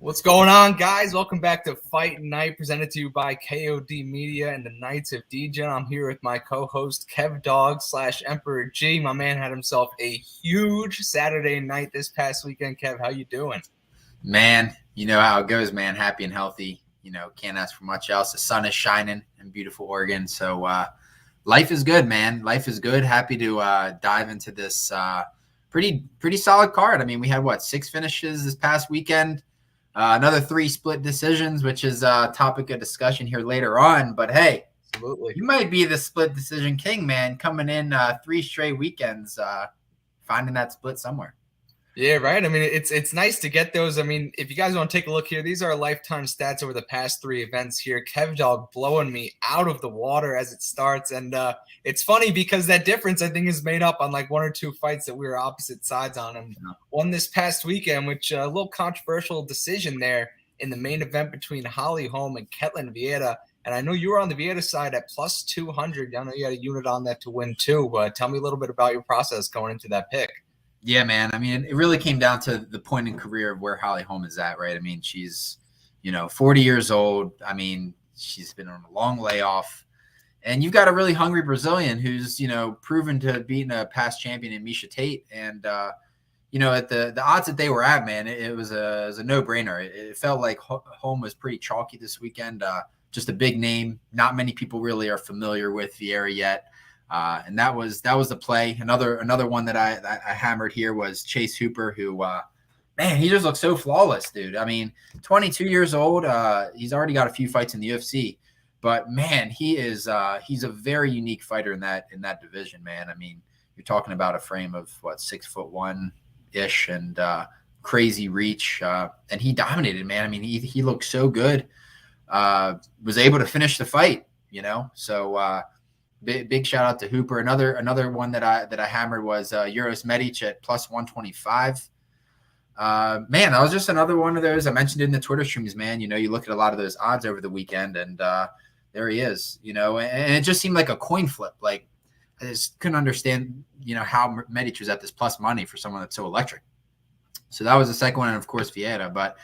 What's going on, guys? Welcome back to Fight Night, presented to you by KOD Media and the Knights of DJ. I'm here with my co-host KevDog / Emperor G. My man had himself a huge Saturday night this past weekend. Kev, how you doing? Man, you know how it goes, man. Happy and healthy. Can't ask for much else. The sun is shining in beautiful Oregon, so life is good, man. Life is good. Happy to dive into this pretty solid card. I mean, we had 6 finishes this past weekend. Another 3 split decisions, which is a topic of discussion here later on. But hey, Absolutely. you might be the split decision king, man. Coming in 3 straight weekends, finding that split somewhere. Yeah, right. I mean, it's nice to get those. I mean, if you guys want to take a look here, these are lifetime stats over the past 3 events here. KevDog blowing me out of the water as it starts. And it's funny because that difference, I think, is made up on like 1 or 2 fights that we were opposite sides on. And one this past weekend, which a little controversial decision there in the main event between Holly Holm and Ketlin Vieira. And I know you were on the Vieira side at plus 200. I know you had a unit on that to win too. But tell me a little bit about your process going into that pick. Yeah, man. I mean, it really came down to the point in career of where Holly Holm is at, right? I mean, she's, 40 years old. I mean, she's been on a long layoff. And you've got a really hungry Brazilian who's, proven to beat a past champion in Misha Tate. And, at the odds that they were at, man, it was a no-brainer. It felt like Holm was pretty chalky this weekend. Just a big name. Not many people really are familiar with Vieira yet. And that was the play. Another one that I hammered here was Chase Hooper, who, man, he just looks so flawless, dude. I mean, 22 years old. He's already got a few fights in the UFC, but man, he's a very unique fighter in that division, man. I mean, you're talking about a frame of 6'1" ish and crazy reach, and he dominated, man. I mean, he looked so good. Was able to finish the fight, so. Big shout out to Hooper. Another one that I hammered was Uros Medic at plus 125. Man, that was just another one of those. I mentioned it in the Twitter streams, man. You look at a lot of those odds over the weekend, and there he is. And it just seemed like a coin flip. Like I just couldn't understand, how Medic was at this plus money for someone that's so electric. So that was the second one, and of course Vieira. But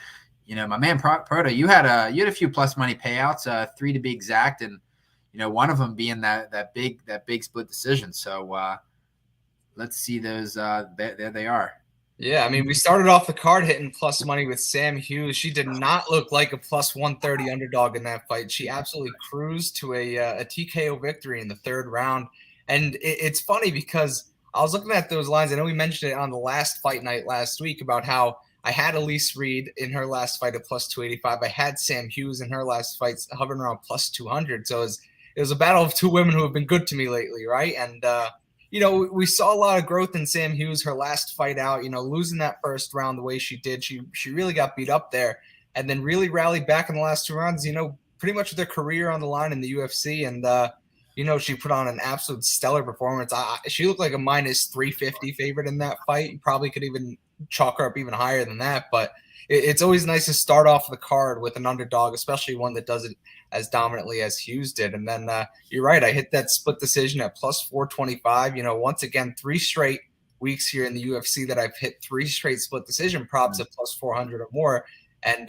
my man Proto, you had a few plus money payouts, 3 to be exact, and one of them being that big split decision. So let's see those. There they are. Yeah, I mean, we started off the card hitting plus money with Sam Hughes. She did not look like a plus 130 underdog in that fight. She absolutely cruised to a TKO victory in the 3rd round. And it's funny because I was looking at those lines. I know we mentioned it on the last fight night last week about how I had Elise Reed in her last fight at plus 285. I had Sam Hughes in her last fight hovering around plus 200. So it was a battle of 2 women who have been good to me lately, right? And, we saw a lot of growth in Sam Hughes, her last fight out, losing that 1st round the way she did. She really got beat up there and then really rallied back in the last 2 rounds, pretty much with her career on the line in the UFC. And, she put on an absolute stellar performance. She looked like a minus 350 favorite in that fight. You probably could even chalk her up even higher than that. But it's always nice to start off the card with an underdog, especially one that does it as dominantly as Hughes did. And then you're right, I hit that split decision at plus 425. Once again, 3 straight weeks here in the UFC that I've hit 3 straight split decision props at plus 400 or more. And,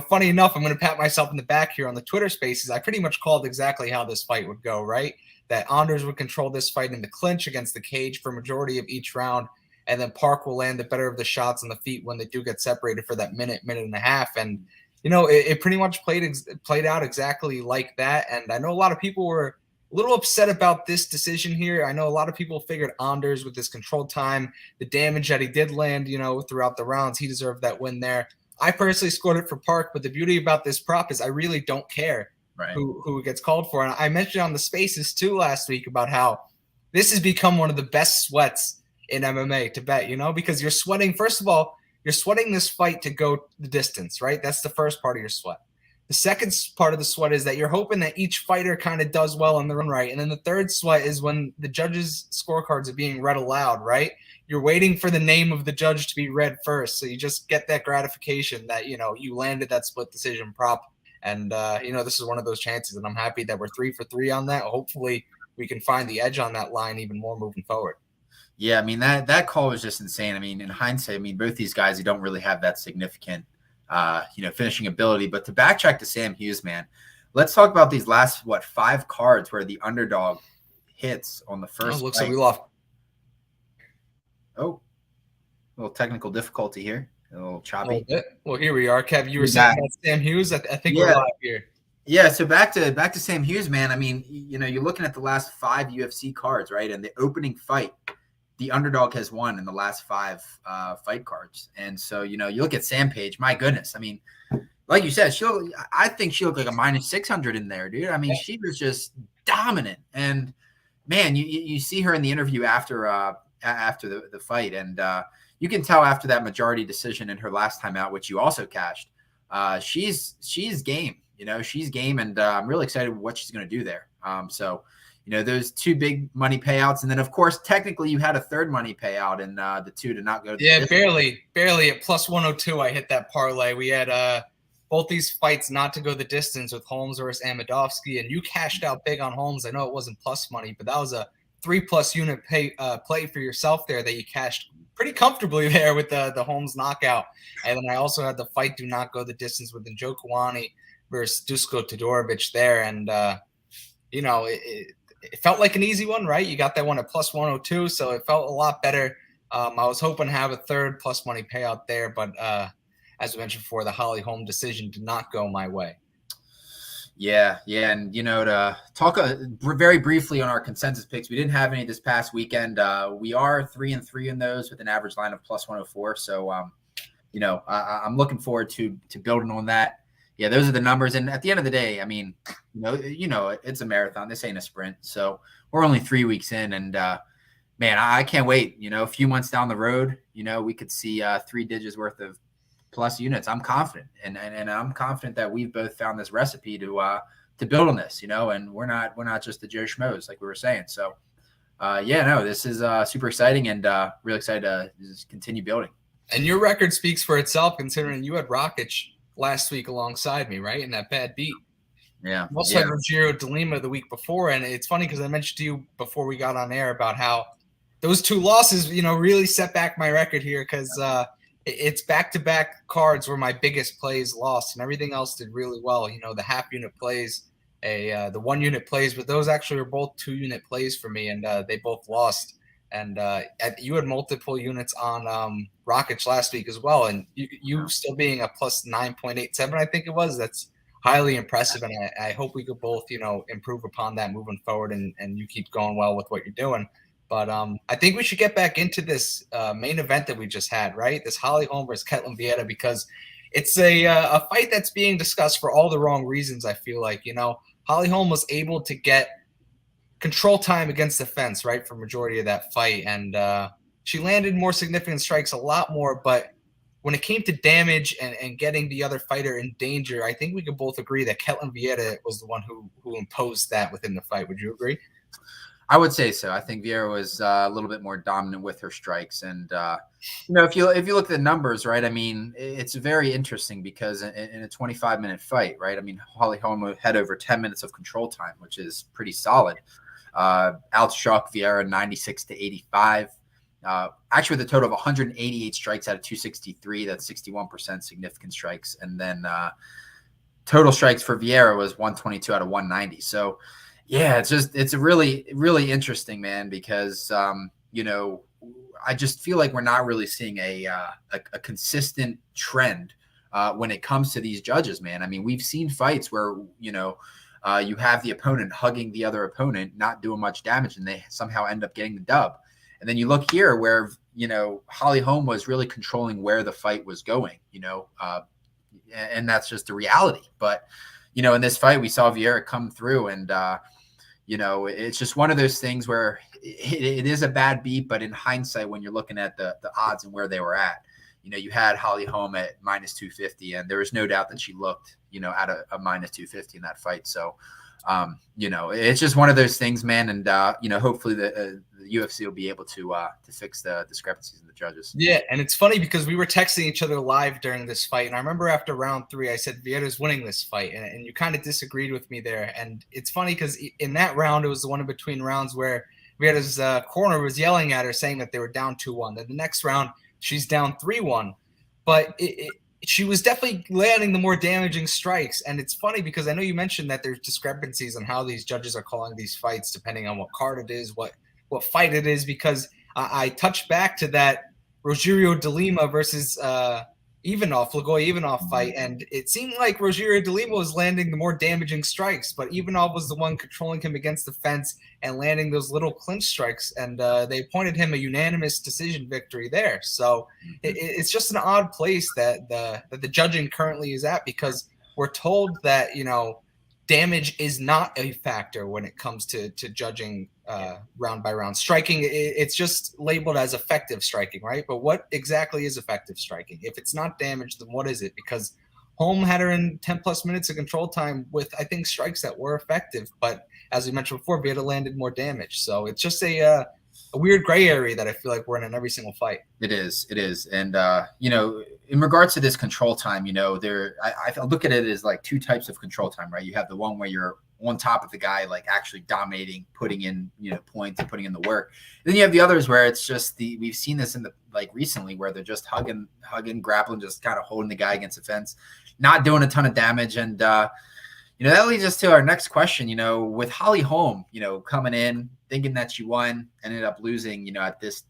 funny enough, I'm going to pat myself in the back here on the Twitter spaces. I pretty much called exactly how this fight would go, right? That Anders would control this fight in the clinch against the cage for majority of each round. And then Park will land the better of the shots on the feet when they do get separated for that minute and a half. And, it pretty much played out exactly like that. And I know a lot of people were a little upset about this decision here. I know a lot of people figured Anders with his control time, the damage that he did land, throughout the rounds, he deserved that win there. I personally scored it for Park, but the beauty about this prop is I really don't care who gets called for. And I mentioned on the spaces too last week about how this has become one of the best sweats in MMA to bet, because you're sweating. First of all, you're sweating this fight to go the distance, right? That's the first part of your sweat. The second part of the sweat is that you're hoping that each fighter kind of does well on their own right. And then the third sweat is when the judges' scorecards are being read aloud, right? You're waiting for the name of the judge to be read first. So you just get that gratification that, you landed that split decision prop. And, this is one of those chances. And I'm happy that we're 3 for 3 on that. Hopefully we can find the edge on that line even more moving forward. Yeah, I mean, that call was just insane. I mean, in hindsight, both these guys, they don't really have that significant finishing ability. But to backtrack to Sam Hughes, man, let's talk about these last 5 cards where the underdog hits on the first. Looks like we lost. Oh, a little technical difficulty here. A little choppy. Well, here we are, Kev. You were saying about Sam Hughes. I think we're live here. Yeah, so back to Sam Hughes, man. I mean, you're looking at the last 5 UFC cards, right? And the opening fight, the underdog has won in the last 5 fight cards. And so, you look at Sam Page, my goodness. I mean, like you said, I think she looked like a minus 600 in there, dude. I mean, she was just dominant. And man, you see her in the interview after the fight, and you can tell after that majority decision in her last time out, which you also cashed, she's game. She's game, and I'm really excited what she's going to do there. So, those 2 big money payouts, and then of course, technically, you had a third money payout, and the 2 to not go. Barely at plus 102. I hit that parlay. We had both these fights not to go the distance with Holmes versus Amedovski, and you cashed out big on Holmes. I know it wasn't plus money, but that was a 3+ unit play for yourself there that you cashed pretty comfortably there with the Holmes knockout. And then I also had the fight do not go the distance with Njokuani versus Dusko Todorovic there. And, it felt like an easy one, right? You got that one at plus 102, so it felt a lot better. I was hoping to have a third plus money payout there, but as we mentioned before, the Holly Holm decision did not go my way. Yeah. And, to talk very briefly on our consensus picks, we didn't have any this past weekend. We are 3-3 in those with an average line of plus 104. So, I'm looking forward to building on that. Yeah, those are the numbers. And at the end of the day, I mean, it's a marathon. This ain't a sprint. So we're only 3 weeks in, and man, I can't wait. A few months down the road, we could see 3 digits worth of plus units. I'm confident, and I'm confident that we've both found this recipe to build on this, and we're not just the Joe Schmoes like we were saying. So, this is super exciting, and really excited to just continue building. And your record speaks for itself, considering you had Rakic last week alongside me, right, in that bad beat. Yeah. You also had Rogerio de Lima the week before, and it's funny because I mentioned to you before we got on air about how those 2 losses, really set back my record here because it's back-to-back cards where my biggest plays lost, and everything else did really well. The half-unit plays, the 1-unit plays, but those actually were both 2-unit plays for me, and they both lost. And you had multiple units on Rakic last week as well, and you still being a plus 9.87, I think it was. That's highly impressive, and I hope we could both, improve upon that moving forward, and you keep going well with what you're doing. But I think we should get back into this main event that we just had, right? This Holly Holm versus Ketlen Vieira, because it's a fight that's being discussed for all the wrong reasons, I feel like. Holly Holm was able to get control time against the fence, right, for majority of that fight. And she landed more significant strikes, a lot more. But when it came to damage and getting the other fighter in danger, I think we could both agree that Ketlen Vieira was the one who imposed that within the fight. Would you agree? I would say so. I think Vieira was a little bit more dominant with her strikes. And, if you look at the numbers, right, I mean, it's very interesting because in a 25-minute fight, right, I mean, Holly Holm had over 10 minutes of control time, which is pretty solid. Outstruck Vieira 96-85. Actually, with a total of 188 strikes out of 263, that's 61% significant strikes. And then total strikes for Vieira was 122 out of 190. So, yeah, it's a really, really interesting, man, because, I just feel like we're not really seeing a consistent trend when it comes to these judges, man. I mean, we've seen fights where, you have the opponent hugging the other opponent, not doing much damage, and they somehow end up getting the dub. And then you look here where, Holly Holm was really controlling where the fight was going, and that's just the reality. But, in this fight, we saw Vieira come through, and, it's just one of those things where it is a bad beat, but in hindsight, when you're looking at the odds and where they were at, you had Holly Holm at minus 250, and there was no doubt that she looked, at a minus 250 in that fight. So, it's just one of those things, man. And, hopefully the UFC will be able to fix the discrepancies in the judges. Yeah. And it's funny because we were texting each other live during this fight. And I remember after round 3, I said, Vieira's winning this fight. And you kind of disagreed with me there. And it's funny because in that round, it was the one in between rounds where Vieira's corner was yelling at her saying that they were down 2-1. Then the next round, she's down 3-1. But she was definitely landing the more damaging strikes. And it's funny because I know you mentioned that there's discrepancies on how these judges are calling these fights, depending on what card it is, what fight it is, because I touched back to that Rogerio de Lima versus Ivanov fight, and it seemed like Rogerio de Lima was landing the more damaging strikes, but Ivanov was the one controlling him against the fence and landing those little clinch strikes, and they appointed him a unanimous decision victory there. So it's just an odd place that the judging currently is at, because we're told that damage is not a factor when it comes to judging round by round striking. It's just labeled as effective striking, right? But what exactly is effective striking? If it's not damage, then what is it? Because Holm had her in 10 plus minutes of control time with, I think, strikes that were effective, but as we mentioned before, Vieta landed more damage. So it's just a weird gray area that I feel like we're in every single fight. It is. And, in regards to this control time, I look at it as like two types of control time, right? You have the one where you're on top of the guy, like actually dominating, putting in, points and putting in the work. And then you have the others where it's just we've seen this in the, like recently, where they're just hugging, grappling, just kind of holding the guy against the fence, not doing a ton of damage. And, that leads us to our next question, with Holly Holm, coming in, thinking that she won, ended up losing, at this,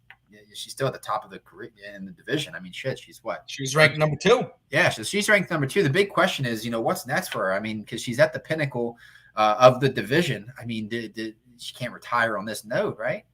she's still at the top of the career in the division. I mean, shit, she's what? She's ranked number 2. Yeah, so she's ranked number 2. The big question is, what's next for her? I mean, because she's at the pinnacle of the division. I mean, she can't retire on this note, right?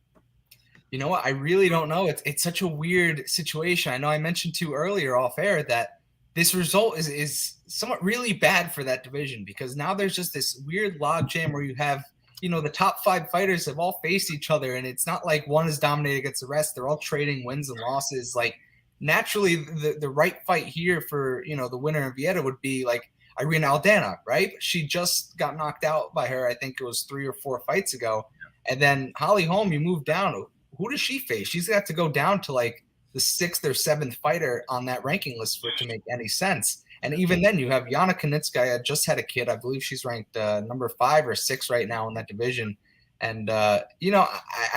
You know what? I really don't know. It's such a weird situation. I know I mentioned to you earlier off air that this result is somewhat really bad for that division, because now there's just this weird logjam where you have, the top 5 fighters have all faced each other, and it's not like one is dominated against the rest. They're all trading wins and losses. Like, naturally, the right fight here for, the winner of Vieta would be like Irina Aldana, right? She just got knocked out by her, I think it was 3 or 4 fights ago. And then Holly Holm, you move down. Who does she face? She's got to go down to like the 6th or 7th fighter on that ranking list for it to make any sense. And even then, you have Yana Kunitskaya, just had a kid. I believe she's ranked number 5 or 6 right now in that division. And, I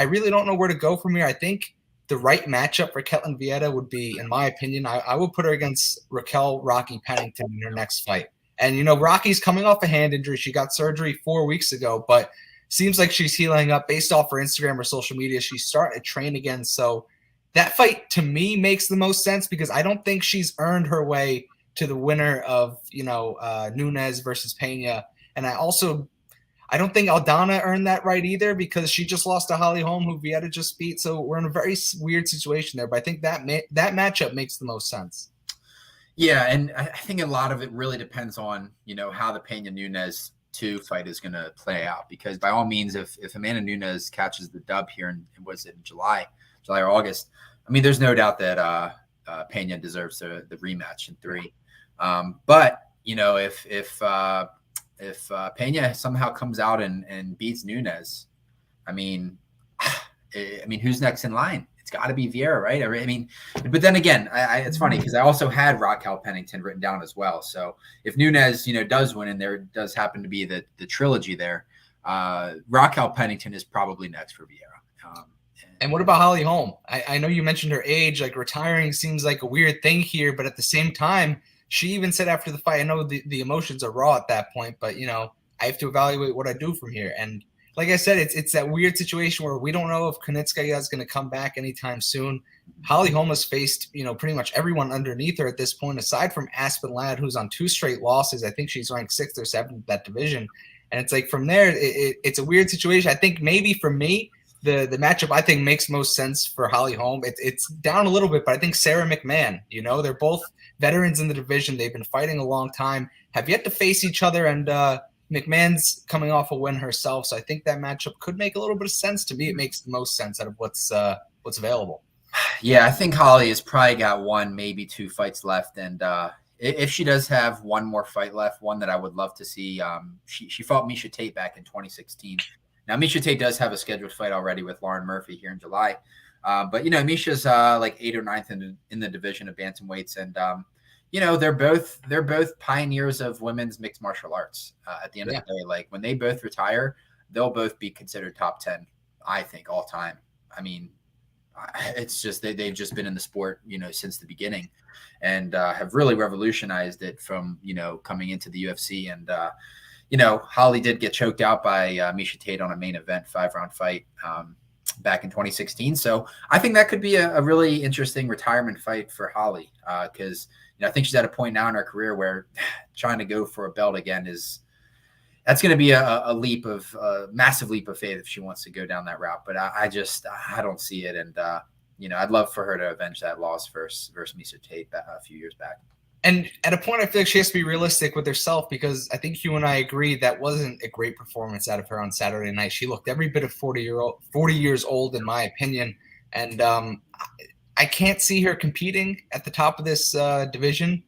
really don't know where to go from here. I think the right matchup for Ketlen Vieta would be, in my opinion, I would put her against Raquel Rocky Pennington in her next fight. And, Rocky's coming off a hand injury. She got surgery 4 weeks ago, but seems like she's healing up based off her Instagram or social media. She's starting to train again. So that fight, to me, makes the most sense, because I don't think she's earned her way to the winner of, Nunes versus Pena. And I don't think Aldana earned that right either, because she just lost to Holly Holm, who Vieta just beat. So we're in a very weird situation there. But I think that matchup makes the most sense. Yeah, and I think a lot of it really depends on, how the Pena Nunes 2 fight is going to play out. Because by all means, if Amanda Nunes catches the dub here in July or August, I mean, there's no doubt that Pena deserves the rematch in 3. But if Pena somehow comes out and beats Nunes, I mean, who's next in line? It's got to be Vieira, right? I mean, but then again, it's funny because I also had Raquel Pennington written down as well. So if Nunes, does win, and there does happen to be the trilogy there, Raquel Pennington is probably next for Vieira. And what about Holly Holm? I know you mentioned her age. Like, retiring seems like a weird thing here, but at the same time, she even said after the fight, I know the emotions are raw at that point, but, I have to evaluate what I do from here. And like I said, it's that weird situation where we don't know if Kunitskaya is going to come back anytime soon. Holly Holm has faced, pretty much everyone underneath her at this point, aside from Aspen Ladd, who's on 2 straight losses. I think she's ranked 6th or 7th in that division. And it's like, from there, it's a weird situation. I think maybe for me, the matchup I think makes most sense for Holly Holm. It's down a little bit, but I think Sarah McMahon, they're both veterans in the division. They've been fighting a long time, have yet to face each other, and McMahon's coming off a win herself. So I think that matchup could make a little bit of sense. To me, it makes the most sense out of what's available. Yeah, I think Holly has probably got 1, maybe 2 fights left. And if she does have 1 more fight left, one that I would love to see, she fought Miesha Tate back in 2016. Now, Miesha Tate does have a scheduled fight already with Lauren Murphy here in July. But, Miesha's like 8th or 9th in the division of bantamweights. And, they're both pioneers of women's mixed martial arts at the end of the day. Like, when they both retire, they'll both be considered top 10, I think, all time. I mean, it's just they've just been in the sport, since the beginning, and have really revolutionized it from, coming into the UFC. And, Holly did get choked out by Miesha Tate on a main event 5-round fight back in 2016. So I think that could be a really interesting retirement fight for Holly, because I think she's at a point now in her career where trying to go for a belt again that's going to be a massive leap of faith if she wants to go down that route. But I don't see it. And, I'd love for her to avenge that loss versus Miesha Tate a few years back. And at a point, I feel like she has to be realistic with herself, because I think you and I agree that wasn't a great performance out of her on Saturday night. She looked every bit of 40 years old, in my opinion. And I can't see her competing at the top of this division,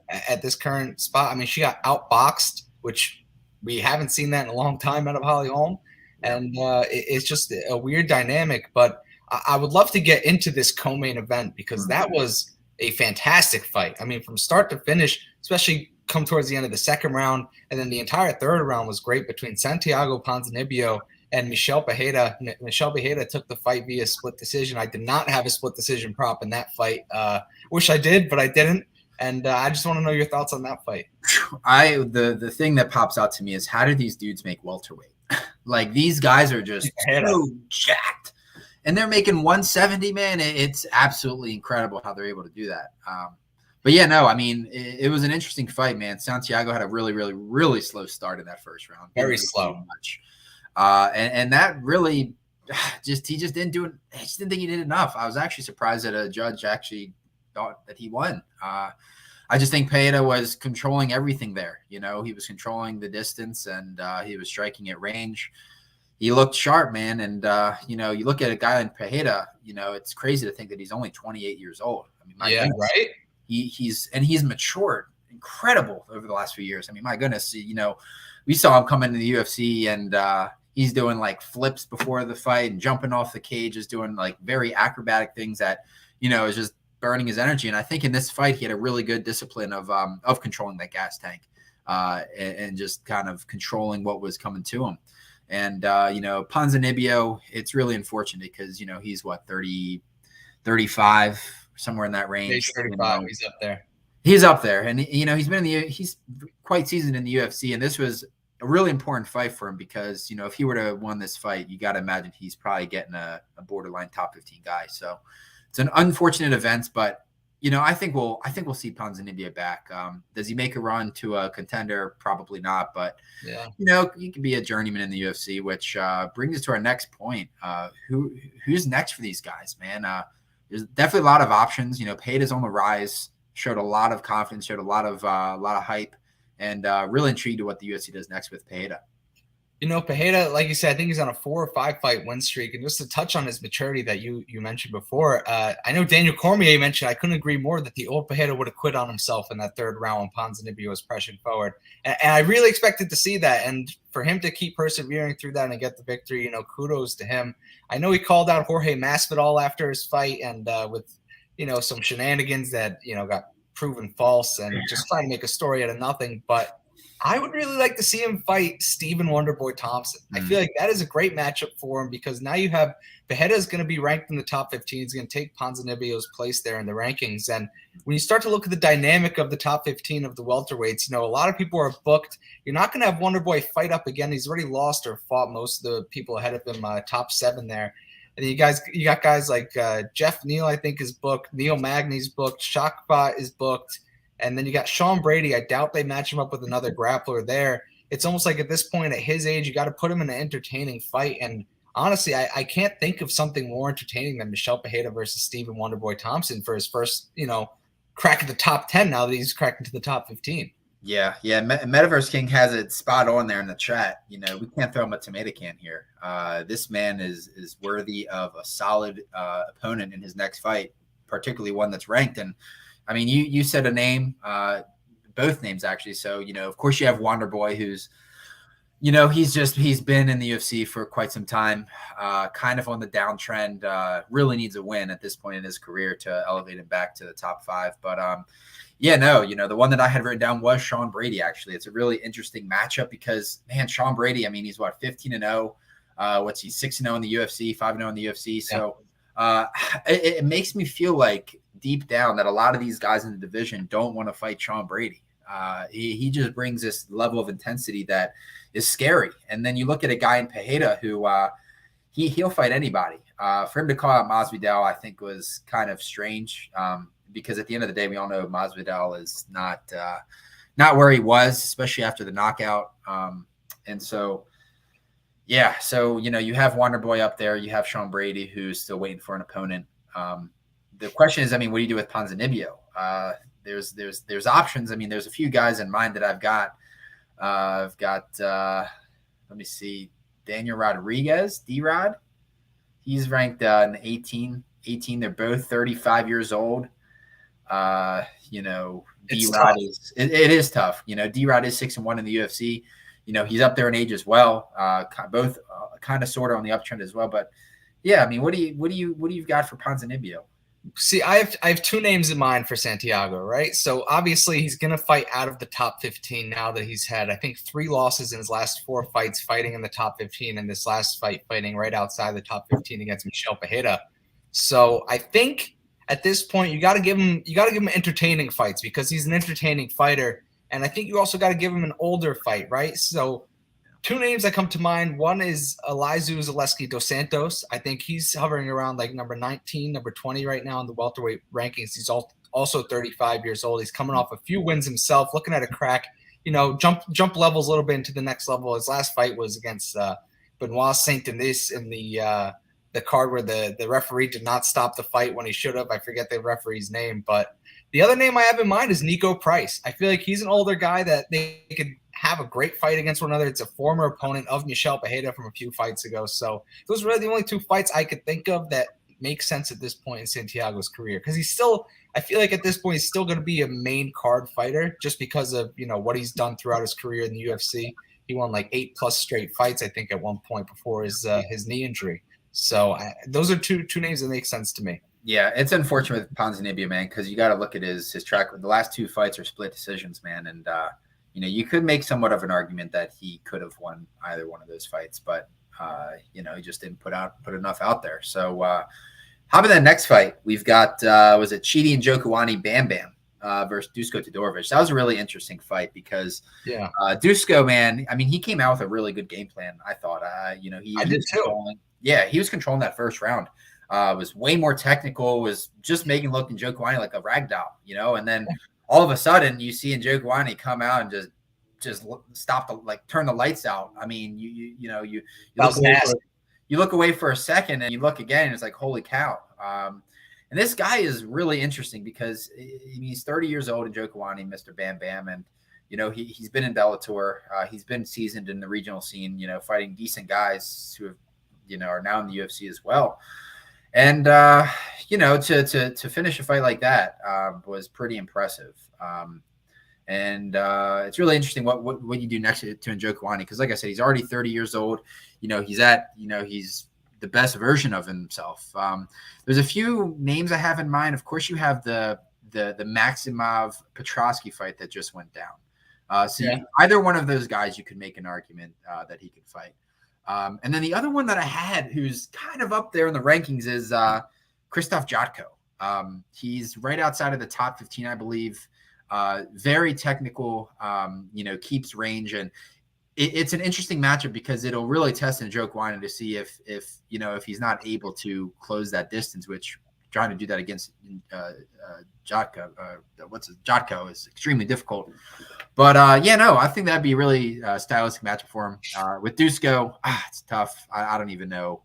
at this current spot. I mean, she got outboxed, which we haven't seen that in a long time out of Holly Holm. And it's just a weird dynamic. But I would love to get into this co-main event, because that was a fantastic fight. I mean, from start to finish, especially come towards the end of the second round, and then the entire third round was great between Santiago Ponzinibbio and Michelle Pereira. Michelle Pereira took the fight via split decision. I did not have a split decision prop in that fight. Wish I did, but I didn't. And I just want to know your thoughts on that fight. The thing that pops out to me is, how do these dudes make welterweight? Like, these guys are just so jacked, and they're making 170, man. It's absolutely incredible how they're able to do that. But yeah, no, I mean, it was an interesting fight, man. Santiago had a really, really, really slow start in that first round. Very slow. Much. And that really he just didn't do it. I just didn't think he did enough. I was actually surprised that a judge actually thought that he won. I just think Pereira was controlling everything there. He was controlling the distance, and he was striking at range. He looked sharp, man. And, you look at a guy like Pereira, it's crazy to think that he's only 28 years old. I mean, my goodness, right? He's matured incredible over the last few years. I mean, my goodness, we saw him come into the UFC, and he's doing like flips before the fight and jumping off the cage, is doing like very acrobatic things that, is just burning his energy. And I think in this fight, he had a really good discipline of controlling that gas tank and just kind of controlling what was coming to him. And, Ponzinibbio, it's really unfortunate because, he's 30, 35, somewhere in that range. He's 35. He's up there. He's up there. And, he's quite seasoned in the UFC. And this was a really important fight for him because, if he were to have won this fight, you got to imagine he's probably getting a borderline top 15 guy. So it's an unfortunate event, but, I think we'll see Ponzinibbio back. Does he make a run to a contender? Probably not, but yeah, he could be a journeyman in the UFC, which brings us to our next point. Who's next for these guys, man? There's definitely a lot of options. Pereira's on the rise, showed a lot of confidence, showed a lot of hype, and really intrigued to what the UFC does next with Pereira. Pereira, like you said, I think he's on a 4 or 5 fight win streak. And just to touch on his maturity that you mentioned before, I know Daniel Cormier mentioned, I couldn't agree more, that the old Pereira would have quit on himself in that third round when Ponzinibbio was pressing forward. And I really expected to see that. And for him to keep persevering through that and get the victory, kudos to him. I know he called out Jorge Masvidal after his fight, and with, some shenanigans that, got proven false, and just trying to make a story out of nothing. But I would really like to see him fight Stephen Wonderboy Thompson. I feel like that is a great matchup for him, because now you have Pereira is going to be ranked in the top 15. He's going to take Ponzinibbio's place there in the rankings. And when you start to look at the dynamic of the top 15 of the welterweights, a lot of people are booked. You're not going to have Wonderboy fight up again. He's already lost or fought most of the people ahead of him, top 7 there. And you got guys like Jeff Neal, I think, is booked. Neil Magny's booked. Shakbot is booked. And then you got Sean Brady. I doubt they match him up with another grappler there. It's almost like at this point, at his age, you got to put him in an entertaining fight. And honestly, I can't think of something more entertaining than Michelle Pereira versus Stephen Wonderboy Thompson for his first, crack at the top 10 now that he's cracked into the top 15. Yeah. Metaverse King has it spot on there in the chat. We can't throw him a tomato can here. This man is worthy of a solid opponent in his next fight, particularly one that's ranked. And I mean, you said a name, both names actually. So, of course you have Wonderboy, who's, he's been in the UFC for quite some time, kind of on the downtrend, really needs a win at this point in his career to elevate him back to the top 5. But, the one that I had written down was Sean Brady, actually. It's a really interesting matchup because, man, Sean Brady, I mean, he's 15-0. What's he, 6-0 in the UFC, 5-0 in the UFC. So, uh, it makes me feel like deep down that a lot of these guys in the division don't want to fight Sean Brady. He just brings this level of intensity that is scary. And then you look at a guy in Pereira who he'll fight anybody. For him to call out Masvidal, I think was kind of strange because at the end of the day, we all know Masvidal is not where he was, especially after the knockout. And so, yeah, so you have Wonder Boy up there, you have Sean Brady who's still waiting for an opponent. The question is, I mean, what do you do with Ponzinibbio? There's options. I mean, there's a few guys in mind that I've got. Let me see, Daniel Rodriguez, D-Rod. He's ranked in 18. They're both 35 years old. D-Rod is it is tough. D-Rod is 6-1 in the UFC. He's up there in age as well. Both kind of sort of on the uptrend as well. But yeah, I mean, what do you got for Ponzinibbio? See, I have two names in mind for Santiago, right? So obviously he's going to fight out of the top 15 now that he's had, I think, 3 losses in his last 4 fights fighting in the top 15, and this last fight fighting right outside the top 15 against Michel Pereira. So I think at this point you got to give him entertaining fights because he's an entertaining fighter, and I think you also got to give him an older fight, right? So 2 names that come to mind. One is Elizeu Zaleski dos Santos. I think he's hovering around like number 19, number 20 right now in the welterweight rankings. He's also 35 years old. He's coming off a few wins himself, looking at a crack, jump levels a little bit into the next level. His last fight was against Benoit Saint-Denis in the card where the referee did not stop the fight when he should have. I forget the referee's name, but the other name I have in mind is Nico Price. I feel like he's an older guy that they could have a great fight against one another. It's a former opponent of Michel Pereira from a few fights ago. So those are really the only 2 fights I could think of that make sense at this point in Santiago's career. Because I feel like at this point, he's still going to be a main card fighter just because of, what he's done throughout his career in the UFC. He won like 8+ straight fights, I think, at one point before his knee injury. So those are two names that make sense to me. Yeah, it's unfortunate with Ponzinibbio, man, because you got to look at his track. The last 2 fights are split decisions, man, and you could make somewhat of an argument that he could have won either one of those fights, but he just didn't put enough out there. So how about that next fight? We've got was it Chidi and Njokuani Bam Bam versus Dusko Todorovic. That was a really interesting fight because Dusko, man, I mean, he came out with a really good game plan. I thought, I did too. Yeah, he was controlling that first round. Was way more technical. Was just making look Njokuani like a rag doll, and then. All of a sudden, you see Njokuani come out and just stop turn the lights out. I mean, you look away for a second and you look again and it's like, holy cow. And this guy is really interesting because he's 30 years old, Njokuani, Mr. Bam Bam, and he's been in Bellator. He's been seasoned in the regional scene, fighting decent guys who have, are now in the UFC as well. And to finish a fight like that was pretty impressive. And it's really interesting what you do next to Njokuani because, like I said, he's already 30 years old. He's the best version of himself. There's a few names I have in mind. Of course, you have the Maximov Petrosky fight that just went down. Either one of those guys, you could make an argument that he could fight. And then the other one that I had who's kind of up there in the rankings is Krzysztof Jotko. He's right outside of the top 15, I believe. Very technical, keeps range. And it's an interesting matchup because it'll really test Njokuani to see if he's not able to close that distance, which trying to do that against Jotko, Jotko is extremely difficult. But I think that'd be a really stylistic matchup for him. With Dusko, it's tough. I don't even know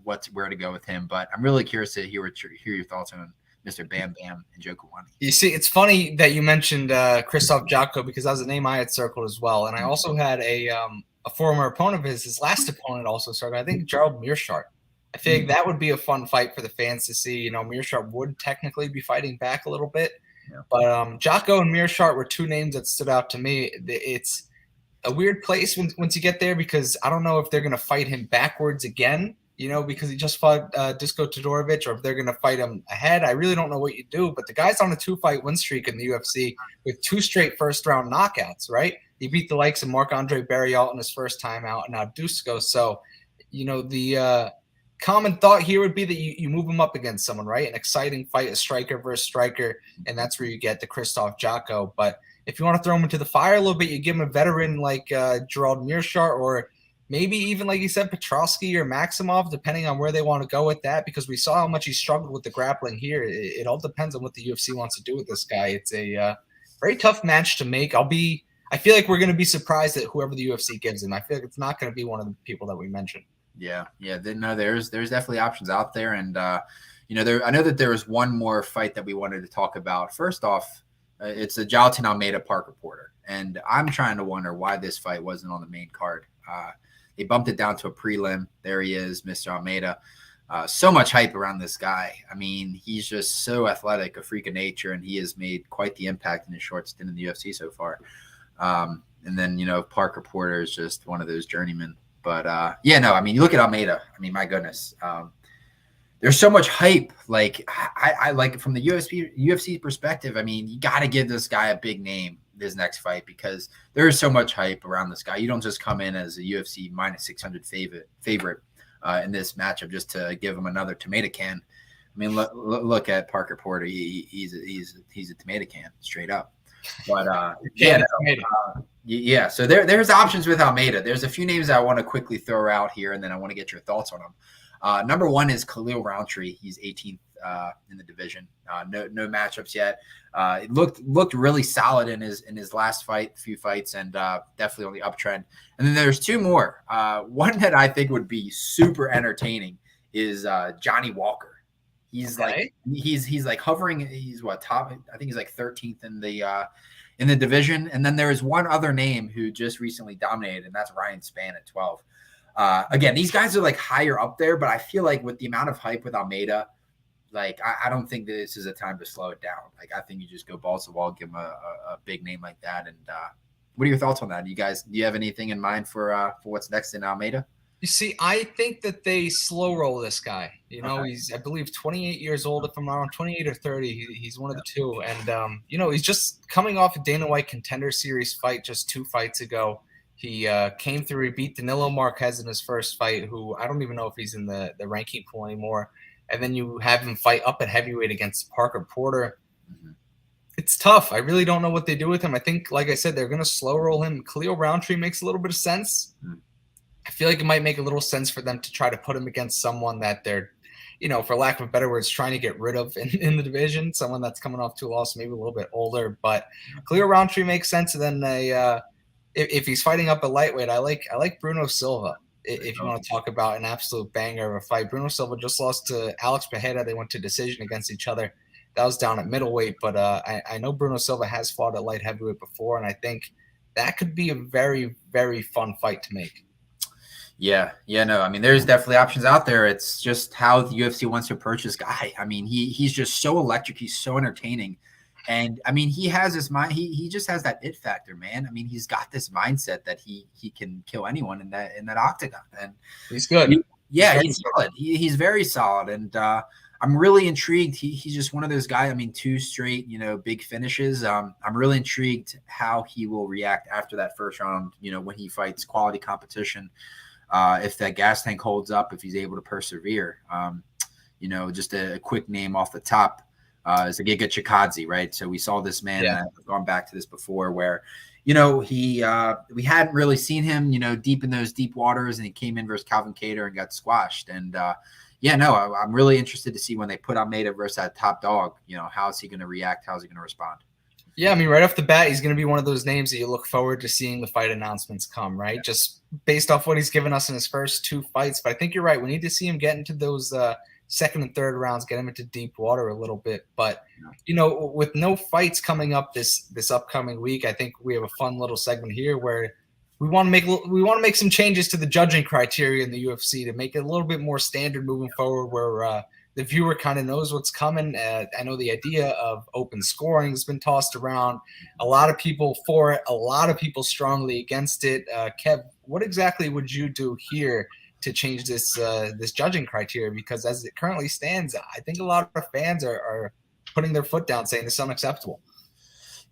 where to go with him, but I'm really curious to hear your thoughts on Mr. Bam Bam and Njokuani. You see, it's funny that you mentioned Krzysztof Jotko because that was a name I had circled as well, and I also had a former opponent of his last opponent also circled. I think Gerald Meerschaert. I think that would be a fun fight for the fans to see. Meerschaert would technically be fighting back a little bit. Yeah. But Jotko and Meerschaert were 2 names that stood out to me. It's a weird place once you get there because I don't know if they're going to fight him backwards again, because he just fought Dusko Todorovic, or if they're going to fight him ahead. I really don't know what you do. But the guy's on a 2-fight win streak in the UFC with 2 straight first-round knockouts, right? He beat the likes of Marc-Andre Barriault in his first time out, and now Dusko. So, common thought here would be that you move him up against someone, right? An exciting fight, a striker versus striker, and that's where you get the Krzysztof Jotko. But if you want to throw him into the fire a little bit, you give him a veteran like Gerald Mearshart, or maybe even, like you said, Petrosky or Maximov, depending on where they want to go with that, because we saw how much he struggled with the grappling here. It all depends on what the UFC wants to do with this guy. It's a very tough match to make. I feel like we're going to be surprised at whoever the UFC gives him. I feel like it's not going to be one of the people that we mentioned. Yeah. No, there's definitely options out there, and I know that there was one more fight that we wanted to talk about. First off, it's a Jailton Almeida Parker Porter, and I'm trying to wonder why this fight wasn't on the main card. They bumped it down to a prelim. There he is, Mr. Almeida. So much hype around this guy. I mean, he's just so athletic, a freak of nature, and he has made quite the impact in his short stint in the UFC so far. And then, Parker Porter is just one of those journeymen. But I mean, you look at Almeida. I mean, my goodness, there's so much hype. Like I like it from the UFC perspective. I mean, you got to give this guy a big name this next fight, because there is so much hype around this guy. You don't just come in as a UFC minus 600 favorite in this matchup just to give him another tomato can. I mean, look at Parker Porter. He's a tomato can straight up. But so there's options with Almeida. There's a few names I want to quickly throw out here, and then I want to get your thoughts on them. Number one is Khalil Roundtree. He's 18th in the division. No matchups yet. It looked really solid in his last few fights, and definitely on the uptrend. And then there's two more. One that I think would be super entertaining is Johnny Walker. He's okay. He's like hovering. He's top? I think he's like 13th in the division. And then there is one other name who just recently dominated, and that's Ryan Spann at 12. Again, these guys are like higher up there, but I feel like with the amount of hype with Almeida, like I don't think that this is a time to slow it down. Like I think you just go balls to the wall, give him a big name like that. And what are your thoughts on that? Do you have anything in mind for what's next in Almeida? You see, I think that they slow roll this guy. He's, I believe, 28 years old, if I'm wrong, 28 or 30. He's one of the two. And, he's just coming off a Dana White Contender Series fight just 2 fights ago. He came through. He beat Danilo Marquez in his first fight, who I don't even know if he's in the ranking pool anymore. And then you have him fight up at heavyweight against Parker Porter. Mm-hmm. It's tough. I really don't know what they do with him. I think, like I said, they're going to slow roll him. Khalil Roundtree makes a little bit of sense. Mm-hmm. I feel like it might make a little sense for them to try to put him against someone that they're, for lack of better words, trying to get rid of in the division, someone that's coming off 2 losses, maybe a little bit older. But Khalil Roundtree makes sense. And then if he's fighting up a lightweight, I like Bruno Silva. If you want to talk about an absolute banger of a fight, Bruno Silva just lost to Alex Pereira. They went to decision against each other. That was down at middleweight, but I know Bruno Silva has fought at light heavyweight before, and I think that could be a very, very fun fight to make. Yeah, no. I mean, there's definitely options out there. It's just how the UFC wants to approach this guy. I mean, he's just so electric. He's so entertaining. And I mean, he has his mind. He just has that it factor, man. I mean, he's got this mindset that he can kill anyone in that octagon. And he's good. He's solid. He's very solid. And I'm really intrigued. He's just one of those guys. I mean, 2 straight, big finishes. I'm really intrigued how he will react after that first round. When he fights quality competition. If that gas tank holds up, if he's able to persevere. Just a quick name off the top. Is a Giga Chikadze, right? So we saw this man. I've gone back to this before, where we hadn't really seen him, deep in those deep waters, and he came in versus Calvin Kattar and got squashed. And I'm really interested to see when they put Almeida versus that top dog. How is he going to react? How is he going to respond? Yeah, I mean, right off the bat, he's going to be one of those names that you look forward to seeing the fight announcements come, right? Yeah. Just based off what he's given us in his first 2 fights. But I think you're right. We need to see him get into those second and third rounds, get him into deep water a little bit. But, with no fights coming up this upcoming week, I think we have a fun little segment here where we want to make some changes to the judging criteria in the UFC to make it a little bit more standard moving forward, where the viewer kind of knows what's coming. I know the idea of open scoring has been tossed around. A lot of people for it, a lot of people strongly against it. Kev, what exactly would you do here to change this judging criteria? Because as it currently stands, I think a lot of fans are putting their foot down, saying this is unacceptable.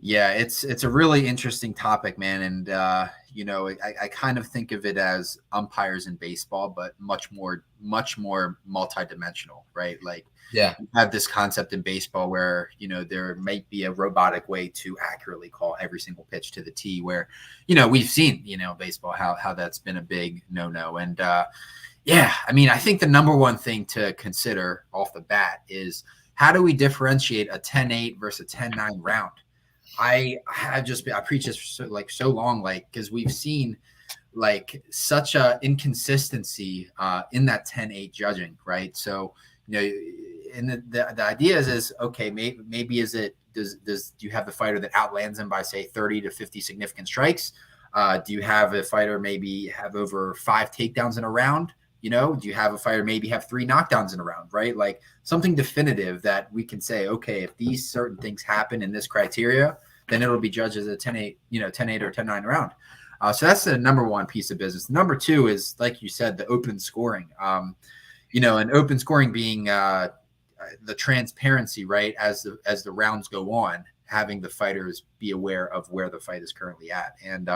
Yeah, it's a really interesting topic, man. And you know, I kind of think of it as umpires in baseball, but much more multidimensional, right? Like Yeah. you have this concept in baseball where, you know, there might be a robotic way to accurately call every single pitch to the T, where, you know, we've seen, you know, baseball, how that's been a big no-no. And yeah, I mean, I think the number one thing to consider off the bat is how do we differentiate a 10-8 versus a 10-9 round? I preach this for so long, like, because we've seen like such a inconsistency in that 10-8 judging, right? So, you know, and the idea is okay, maybe is it do you have the fighter that outlands him by say 30 to 50 significant strikes? Do you have a fighter maybe have over 5 takedowns in a round? You know, do you have a fighter maybe have 3 knockdowns in a round, right? Like something definitive that we can say, okay, if these certain things happen in this criteria, then it'll be judged as a 10-8, you know, 10-8 or 10-9 round. So that's the number one piece of business. Number two is, like you said, the open scoring. You know, and open scoring being the transparency, right? As the rounds go on, having the fighters be aware of where the fight is currently at. And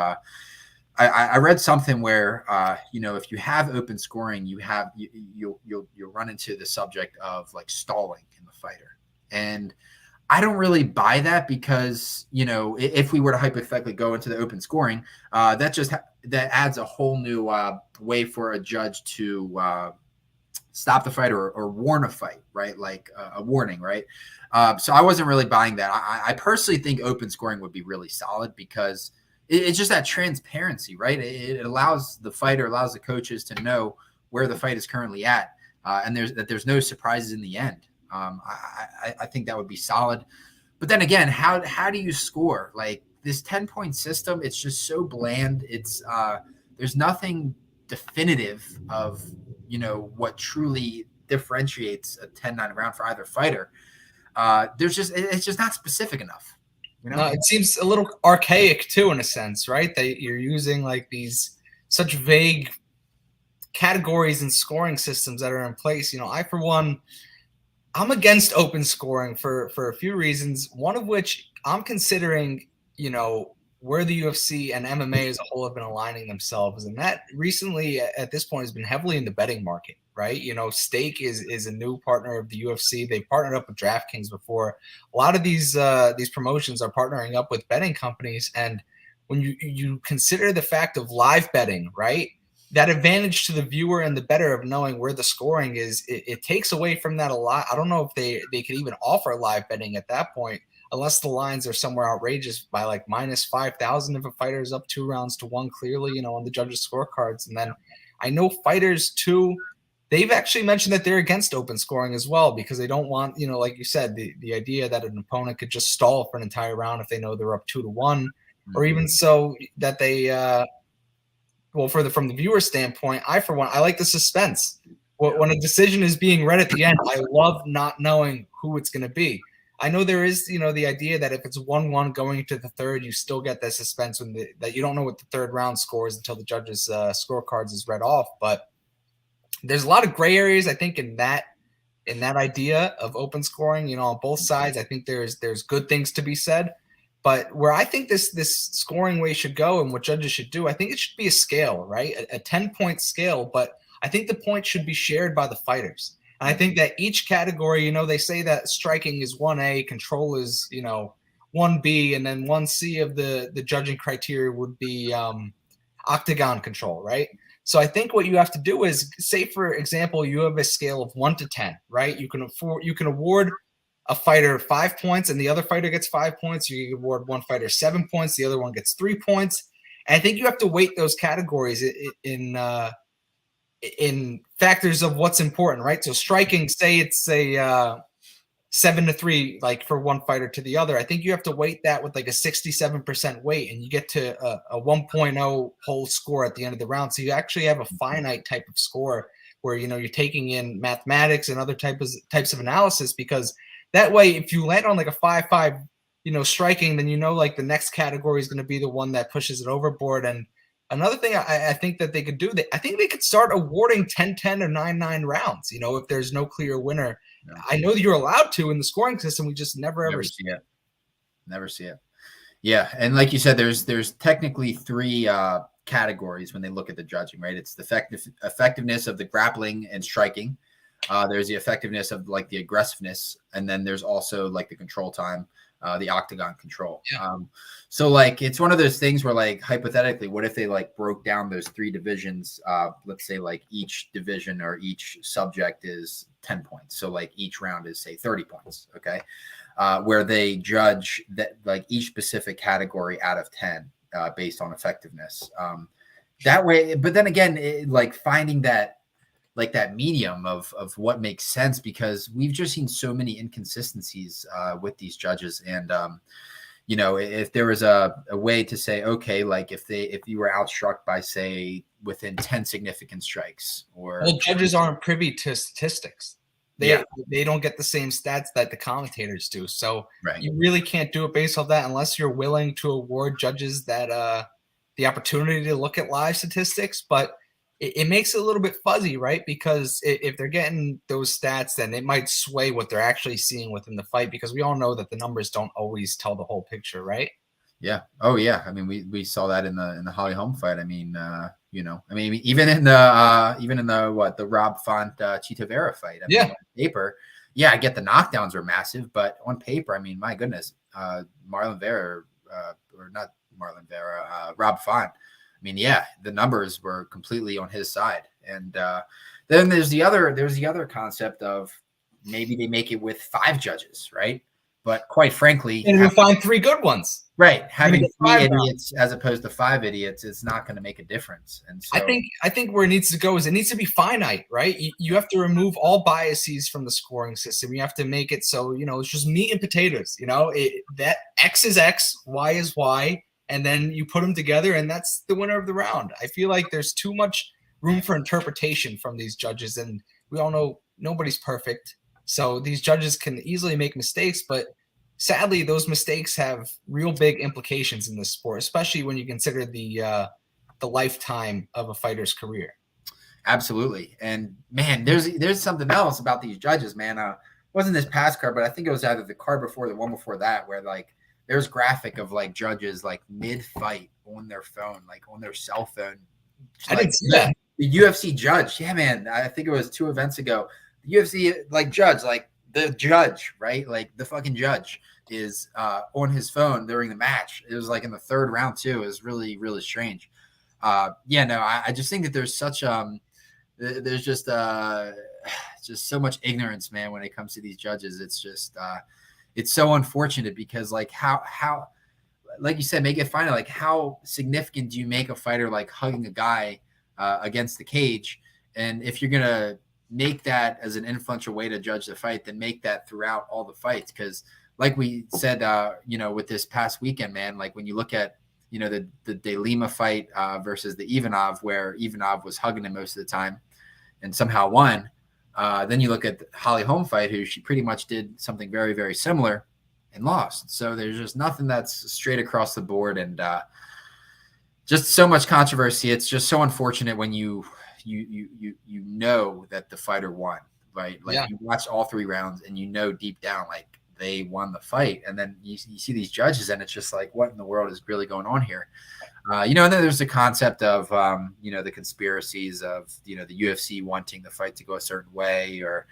I read something where you know, if you have open scoring, you'll run into the subject of like stalling in the fighter. And I don't really buy that because, you know, if we were to hypothetically go into the open scoring, that adds a whole new way for a judge to stop the fight or warn a fight, right? Like a warning, right? So I wasn't really buying that. I personally think open scoring would be really solid because it's just that transparency, right? It allows the fighter, allows the coaches to know where the fight is currently at, and there's no surprises in the end. I think that would be solid. But then again, how do you score? Like this 10-point system, it's just so bland. It's there's nothing definitive of, you know, what truly differentiates a 10-9 round for either fighter. It's just not specific enough. You know? No, it seems a little archaic too, in a sense, right? That you're using like these such vague categories and scoring systems that are in place. You know, I for one, I'm against open scoring for a few reasons. One of which I'm considering, you know, where the UFC and MMA as a whole have been aligning themselves, and that recently at this point has been heavily in the betting market, right? You know, Stake is a new partner of the UFC. They partnered up with DraftKings before. A lot of these promotions are partnering up with betting companies, and when you consider the fact of live betting, right? That advantage to the viewer and the bettor of knowing where the scoring is, it takes away from that a lot. I don't know if they could even offer live betting at that point, unless the lines are somewhere outrageous by like minus 5,000 if a fighter is up 2-1 clearly, you know, on the judges' scorecards. And then I know fighters too, they've actually mentioned that they're against open scoring as well because they don't want, you know, like you said, the idea that an opponent could just stall for an entire round if they know they're up 2-1, or even so that they well, from the viewer standpoint, for one, I like the suspense. When a decision is being read at the end, I love not knowing who it's going to be. I know there is, you know, the idea that if it's 1-1 going into the third, you still get that suspense that you don't know what the third round scores until the judges' scorecards is read off. But there's a lot of gray areas, I think, in that idea of open scoring. You know, on both sides, I think there's good things to be said. But where I think this scoring way should go and what judges should do, I think it should be a scale, right? A 10-point scale, but I think the points should be shared by the fighters. And I think that each category, you know, they say that striking is 1A, control is, you know, 1B, and then 1C of the judging criteria would be octagon control, right? So I think what you have to do is, say, for example, you have a scale of 1 to 10, right? You can award a fighter 5 points and the other fighter gets 5 points. You award one fighter 7 points, the other one gets 3 points. And I think you have to weight those categories in factors of what's important, right? So striking, say it's a 7-3, like for one fighter to the other. I think you have to weight that with like a 67% weight, and you get to a 1.0 whole score at the end of the round. So you actually have a finite type of score where, you know, you're taking in mathematics and other types of analysis, because that way, if you land on like a 5-5, you know, striking, then you know, like the next category is going to be the one that pushes it overboard. And another thing I think that they could do, I think they could start awarding 10-10 or 9-9 rounds, you know, if there's no clear winner. Yeah. I know that you're allowed to in the scoring system. We just never see it. Never see it. Yeah, and like you said, there's technically three categories when they look at the judging, right? It's the effectiveness of the grappling and striking. There's the effectiveness of like the aggressiveness, and then there's also like the control time, the octagon control. Yeah. So like it's one of those things where like hypothetically, what if they like broke down those three divisions? Let's say like each division or each subject is 10 points. So like each round is say 30 points. Okay. Where they judge that like each specific category out of 10 based on effectiveness. That way, but then again, like finding that like that medium of what makes sense, because we've just seen so many inconsistencies with these judges. And if there was a way to say, okay, like if you were outstruck by say within 10 significant strikes, or well, judges aren't privy to statistics. Yeah. They don't get the same stats that the commentators do. So Right. you really can't do it based off that unless you're willing to award judges that the opportunity to look at live statistics. But it makes it a little bit fuzzy, right? Because if they're getting those stats, then it might sway what they're actually seeing within the fight, because we all know that the numbers don't always tell the whole picture, right? Yeah. Oh yeah. I mean, we saw that in the Holly Holm fight. I mean, even in the Rob Font Chito Vera fight. I mean, on paper, yeah, I get the knockdowns were massive, but on paper, I mean, my goodness, Rob Font. I mean, yeah, the numbers were completely on his side. And then there's the other concept of maybe they make it with 5 judges, right? But quite frankly, and we'll find 3 good ones. Right. Having 3 idiots as opposed to 5 idiots, it's not going to make a difference. And so I think where it needs to go is it needs to be finite, right? You have to remove all biases from the scoring system. You have to make it so, it's just meat and potatoes, that X is X, Y is Y, and then you put them together and that's the winner of the round. I feel like there's too much room for interpretation from these judges, and we all know nobody's perfect. So these judges can easily make mistakes, but sadly, those mistakes have real big implications in this sport, especially when you consider the lifetime of a fighter's career. Absolutely. And man, there's something else about these judges, man. Wasn't this past card, but I think it was either the card before, the one before that, where like there's graphic of like judges like mid-fight on their phone, like on their cell phone. I didn't see that. The UFC judge, yeah, man. I think it was 2 events ago. The UFC like judge, like the judge, right? Like the fucking judge is on his phone during the match. It was like in the 3rd round too. It was really, really strange. I just think that there's such there's just so much ignorance, man, when it comes to these judges. It's just it's so unfortunate, because like how like you said, make it final. Like how significant do you make a fighter like hugging a guy against the cage? And if you're gonna make that as an influential way to judge the fight, then make that throughout all the fights. Because like we said, with this past weekend, man, like when you look at, the De Lima fight versus the Ivanov, where Ivanov was hugging him most of the time and somehow won. Then you look at the Holly Holm fight, who she pretty much did something very, very similar and lost. So there's just nothing that's straight across the board, and just so much controversy. It's just so unfortunate when you know that the fighter won, right? Like you watch all 3 rounds and deep down, like they won the fight. And then you see these judges and it's just like, what in the world is really going on here? And then there's the concept of, the conspiracies of, the UFC wanting the fight to go a certain way or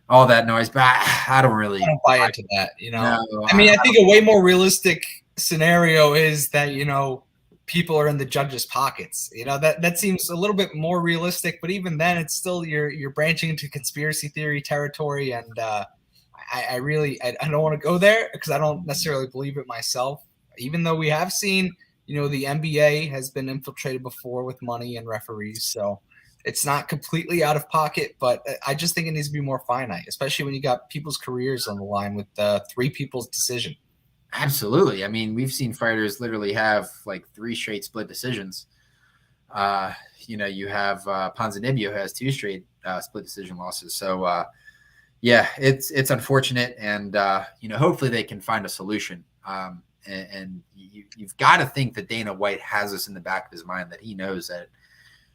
all that noise. But I don't buy into that, No, I mean, I think a way more realistic scenario is that, people are in the judges' pockets. That seems a little bit more realistic, but even then it's still, you're branching into conspiracy theory territory. And I don't want to go there because I don't necessarily believe it myself, even though we have seen, the NBA has been infiltrated before with money and referees. So it's not completely out of pocket, but I just think it needs to be more finite, especially when you got people's careers on the line with 3 people's decision. Absolutely. I mean, we've seen fighters literally have like 3 straight split decisions. You have Ponzinibbio has 2 straight split decision losses. So, it's unfortunate, and hopefully they can find a solution. And you've got to think that Dana White has this in the back of his mind, that he knows that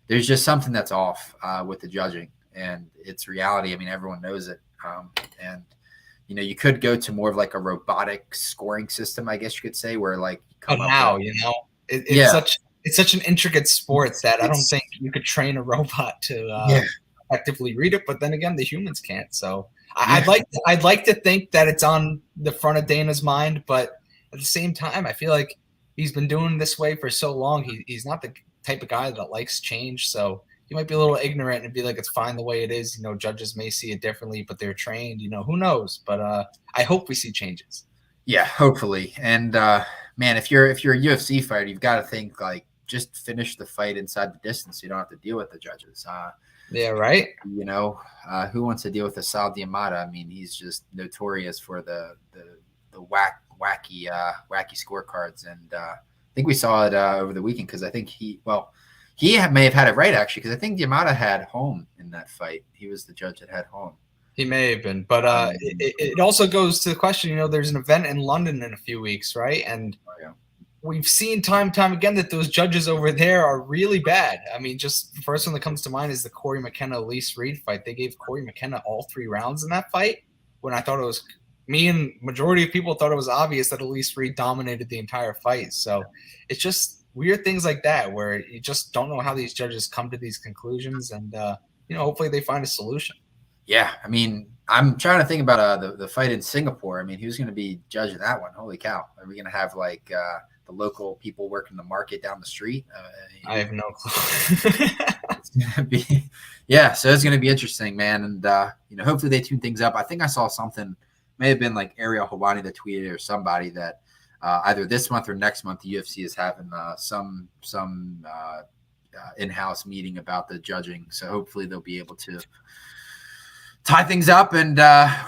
there's just something that's off with the judging, and it's reality. I mean, everyone knows it. And you could go to more of like a robotic scoring system, I guess you could say, where like you But come up now, with, it's yeah, such an intricate sport that I don't it's think you could train a robot to yeah, effectively read it. But then again, the humans can't. So yeah, I'd like to think that it's on the front of Dana's mind, but at the same time, I feel like he's been doing this way for so long. He's not the type of guy that likes change. So he might be a little ignorant and be like, it's fine the way it is. Judges may see it differently, but they're trained. Who knows? But I hope we see changes. yeah, hopefully. And man, if you're a UFC fighter, you've got to think like just finish the fight inside the distance. So you don't have to deal with the judges. Yeah, right. Who wants to deal with Asal Diamata? I mean, he's just notorious for the wacky scorecards, and I think we saw it over the weekend because I think he may have had it right actually because I think Diamata had home in that fight. He was the judge that had home. He may have been, but it also goes to the question. There's an event in London in a few weeks, right? And we've seen time and time again that those judges over there are really bad. I mean, just the first one that comes to mind is the Corey McKenna-Elise Reed fight. They gave Corey McKenna all 3 rounds in that fight when I thought it was – me and majority of people thought it was obvious that Elise Reed dominated the entire fight. So it's just weird things like that where you just don't know how these judges come to these conclusions and, hopefully they find a solution. Yeah, I mean, I'm trying to think about the fight in Singapore. I mean, who's going to be judging that one? Holy cow. Are we going to have like the local people working the market down the street? I have no clue. Yeah, so it's going to be interesting, man. And, hopefully they tune things up. I think I saw something, may have been like Ariel Helwani that tweeted or somebody that either this month or next month, the UFC is having some in-house meeting about the judging. So hopefully they'll be able to tie things up and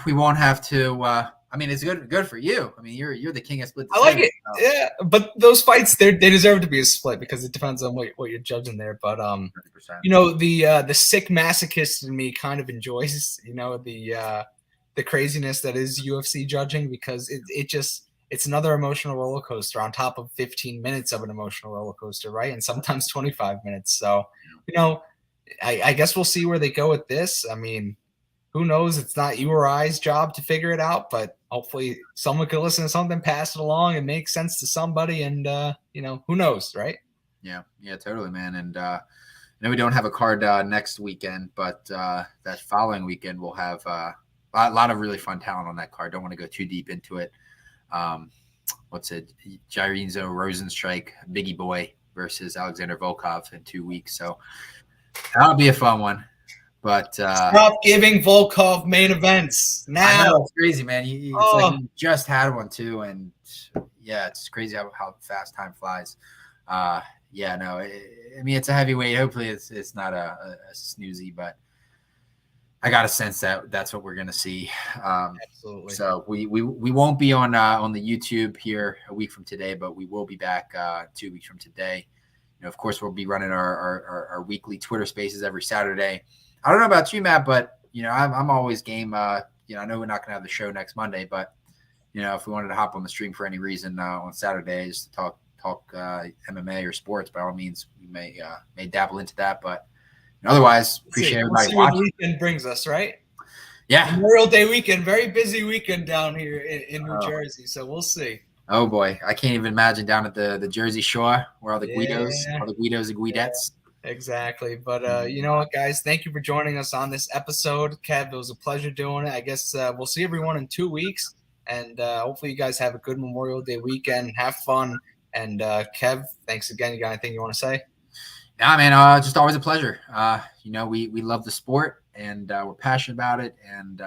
we won't have to I mean, it's good for you. I mean, you're the king of split decision. I like it. So. Yeah, but those fights they deserve to be a split because it depends on what you're judging there. But 100%. The sick masochist in me kind of enjoys the craziness that is UFC judging because it's another emotional roller coaster on top of 15 minutes of an emotional roller coaster, right? And sometimes 25 minutes. So I guess we'll see where they go with this. I mean, who knows? It's not you or I's job to figure it out, but hopefully someone could listen to something, pass it along, and make sense to somebody. And who knows, right? Yeah, totally, man. And I know we don't have a card next weekend, but that following weekend we'll have a lot of really fun talent on that card. Don't want to go too deep into it. What's it? Jairinzo Rosenstrike, Biggie Boy versus Alexander Volkov in 2 weeks. So that'll be a fun one. But stop giving Volkov main events now. I know, it's crazy, man. It's like you just had one too, and yeah, it's crazy how fast time flies. I mean, it's a heavyweight. Hopefully, it's not a snoozy, but I got a sense that that's what we're gonna see. Absolutely. So we won't be on the YouTube here a week from today, but we will be back 2 weeks from today. Of course, we'll be running our weekly Twitter Spaces every Saturday. I don't know about you, Matt, but I'm always game. I know we're not gonna have the show next Monday, but if we wanted to hop on the stream for any reason on Saturdays to talk MMA or sports, by all means, we may dabble into that. But otherwise, appreciate everybody watching. What the weekend brings us, right? Yeah, Memorial Day weekend, very busy weekend down here in New Jersey. So we'll see. Oh boy, I can't even imagine down at the Jersey Shore where all the Guidos and Guidettes. Yeah. Exactly. But you know what, guys? Thank you for joining us on this episode. Kev, it was a pleasure doing it. I guess we'll see everyone in 2 weeks. And hopefully you guys have a good Memorial Day weekend. Have fun. And Kev, thanks again. You got anything you want to say? Yeah, man. Just always a pleasure. We love the sport and we're passionate about it. And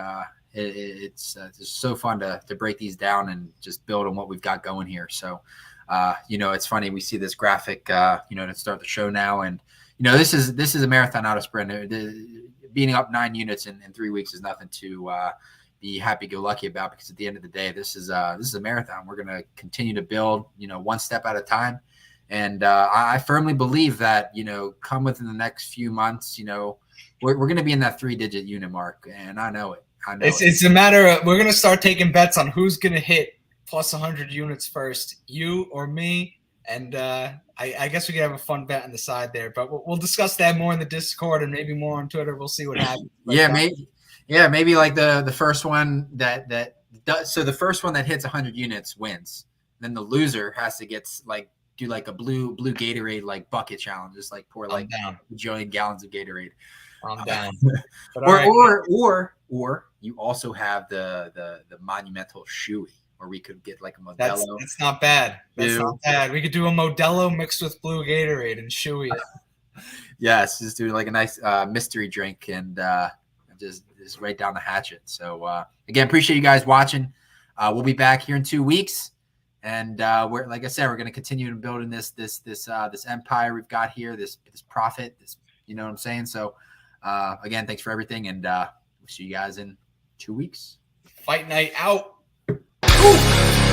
it's just so fun to break these down and just build on what we've got going here. So, it's funny. We see this graphic, to start the show now. And, this is a marathon, not a sprint. Beating up 9 units in 3 weeks is nothing to be happy-go-lucky about because at the end of the day, this is a marathon. We're going to continue to build, one step at a time. And I firmly believe that, come within the next few months, we're going to be in that 3-digit unit mark. And I know it. It's a matter of we're going to start taking bets on who's going to hit plus 100 units first, you or me. And I guess we could have a fun bet on the side there, but we'll discuss that more in the Discord and maybe more on Twitter. We'll see what happens. Maybe like the first one that So the first one that hits 100 units wins. Then the loser has to do like a blue Gatorade like bucket challenge, just like pour like a bajillion gallons of Gatorade. I'm down. Or you also have the monumental shoey, where we could get like a Modelo. That's not bad. That's not bad. We could do a Modelo mixed with blue Gatorade and shoey it. Yes, just do like a nice mystery drink and just right down the hatchet. So again, appreciate you guys watching. We'll be back here in 2 weeks, and we're, like I said, we're going to continue building this empire we've got here, this profit, you know what I'm saying? So again, thanks for everything, and we'll see you guys in 2 weeks. Fight night out. Ooh.